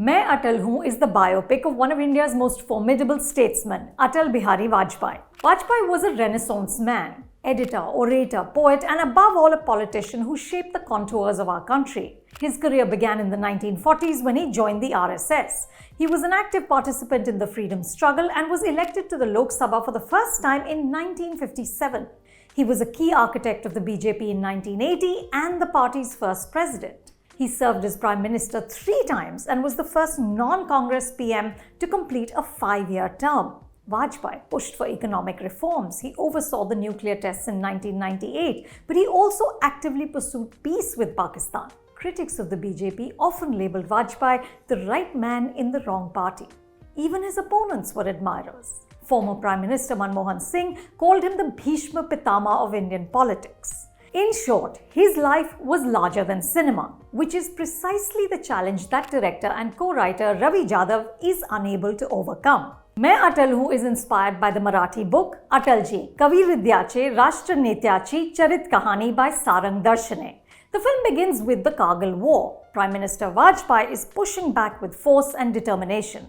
Main Atal Hoon is the biopic of one of India's most formidable statesmen, Atal Bihari Vajpayee. Vajpayee was a Renaissance man, editor, orator, poet, and above all a politician who shaped the contours of our country. His career began in the 1940s when he joined the RSS. He was an active participant in the freedom struggle and was elected to the Lok Sabha for the first time in 1957. He was a key architect of the BJP in 1980 and the party's first president. He served as Prime Minister 3 times and was the first non-Congress PM to complete a 5-year term. Vajpayee pushed for economic reforms. He oversaw the nuclear tests in 1998, but he also actively pursued peace with Pakistan. Critics of the BJP often labelled Vajpayee the right man in the wrong party. Even his opponents were admirers. Former Prime Minister Manmohan Singh called him the Bhishma Pitama of Indian politics. In short, his life was larger than cinema, which is precisely the challenge that director and co-writer Ravi Jadhav is unable to overcome. Main Atal Hoon is inspired by the Marathi book Atalji, Kavi Vidyache Rashtra Netyachi Charit Kahani by Sarang Darshane. The film begins with the Kargil War. Prime Minister Vajpayee is pushing back with force and determination.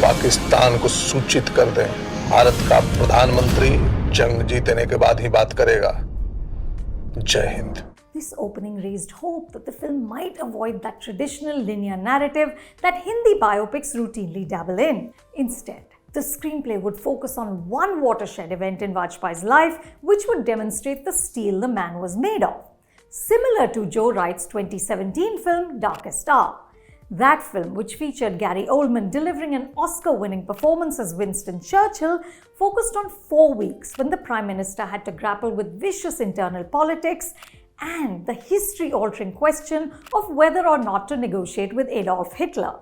Pakistan को सूचित कर दें, भारत का प्रधानमंत्री जंग जीतने के बाद ही बात करेगा. Jai Hind. This opening raised hope that the film might avoid that traditional linear narrative that Hindi biopics routinely dabble in. Instead, the screenplay would focus on one watershed event in Vajpayee's life which would demonstrate the steel the man was made of. Similar to Joe Wright's 2017 film Darkest Hour. That film, which featured Gary Oldman delivering an Oscar-winning performance as Winston Churchill, focused on 4 weeks when the Prime Minister had to grapple with vicious internal politics and the history-altering question of whether or not to negotiate with Adolf Hitler.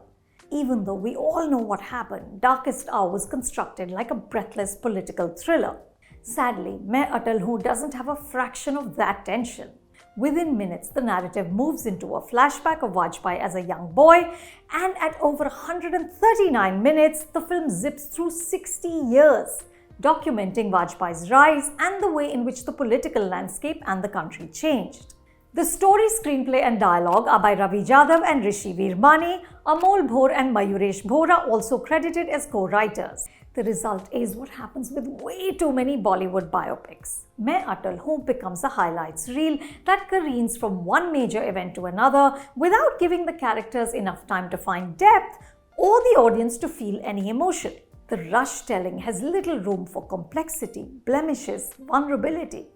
Even though we all know what happened, Darkest Hour was constructed like a breathless political thriller. Sadly, Main Atal Hoon doesn't have a fraction of that tension. Within minutes, the narrative moves into a flashback of Vajpayee as a young boy, and at over 139 minutes, the film zips through 60 years, documenting Vajpayee's rise and the way in which the political landscape and the country changed. The story, screenplay and dialogue are by Ravi Jadhav and Rishi Virmani. Amol Bhor and Mayuresh Bhor are also credited as co-writers. The result is what happens with way too many Bollywood biopics. Main Atal Hoon becomes a highlights reel that careens from one major event to another without giving the characters enough time to find depth or the audience to feel any emotion. The rush telling has little room for complexity, blemishes, vulnerability.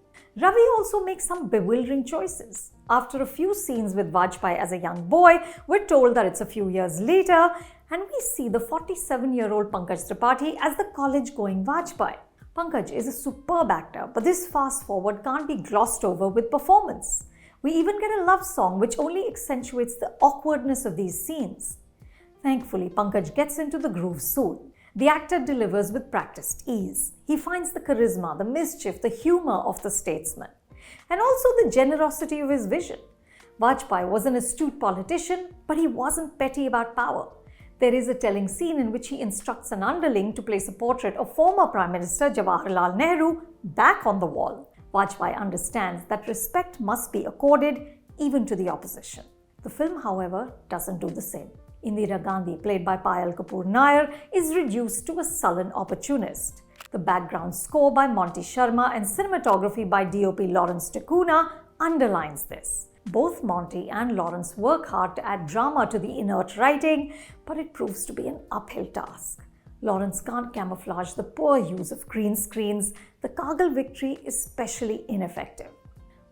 Ravi also makes some bewildering choices. After a few scenes with Vajpayee as a young boy, we're told that it's a few years later, and we see the 47-year-old Pankaj Tripathi as the college-going Vajpayee. Pankaj is a superb actor, but this fast-forward can't be glossed over with performance. We even get a love song which only accentuates the awkwardness of these scenes. Thankfully, Pankaj gets into the groove soon. The actor delivers with practiced ease. He finds the charisma, the mischief, the humor of the statesman, and also the generosity of his vision. Vajpayee was an astute politician, but he wasn't petty about power. There is a telling scene in which he instructs an underling to place a portrait of former Prime Minister Jawaharlal Nehru back on the wall. Vajpayee understands that respect must be accorded even to the opposition. The film, however, doesn't do the same. Indira Gandhi, played by Payal Kapoor Nair, is reduced to a sullen opportunist. The background score by Monty Sharma and cinematography by DOP Lawrence Ticuna underlines this. Both Monty and Lawrence work hard to add drama to the inert writing, but it proves to be an uphill task. Lawrence can't camouflage the poor use of green screens. The Kargil victory is especially ineffective.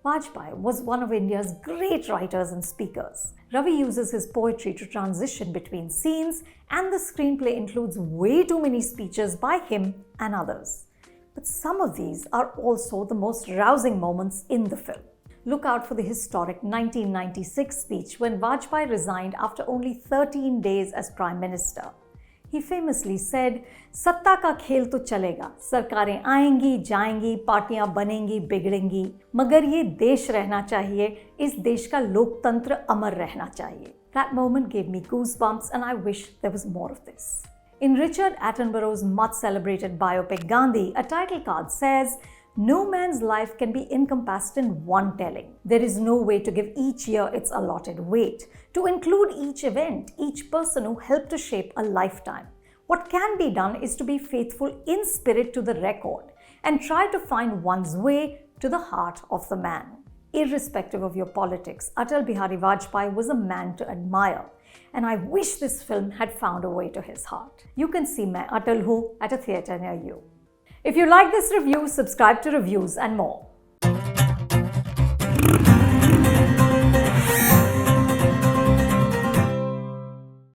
Vajpayee was one of India's great writers and speakers. Ravi uses his poetry to transition between scenes, and the screenplay includes way too many speeches by him and others. But some of these are also the most rousing moments in the film. Look out for the historic 1996 speech when Vajpayee resigned after only 13 days as Prime Minister. He famously said, "सत्ता का खेल तो चलेगा, सरकारें आएंगी, जाएंगी, पार्टियां बनेंगी, बिगड़ेंगी, मगर ये देश रहना चाहिए, इस देश का लोकतंत्र अमर रहना चाहिए." That moment gave me goosebumps, and I wish there was more of this. In Richard Attenborough's much celebrated biopic Gandhi, a title card says, No man's life can be encompassed in one telling. There is no way to give each year its allotted weight, to include each event, each person who helped to shape a lifetime. What can be done is to be faithful in spirit to the record and try to find one's way to the heart of the man. Irrespective of your politics, Atal Bihari Vajpayee was a man to admire, and I wish this film had found a way to his heart. You can see my Atal Hoon at a theatre near you. If you like this review, subscribe to Reviews and more.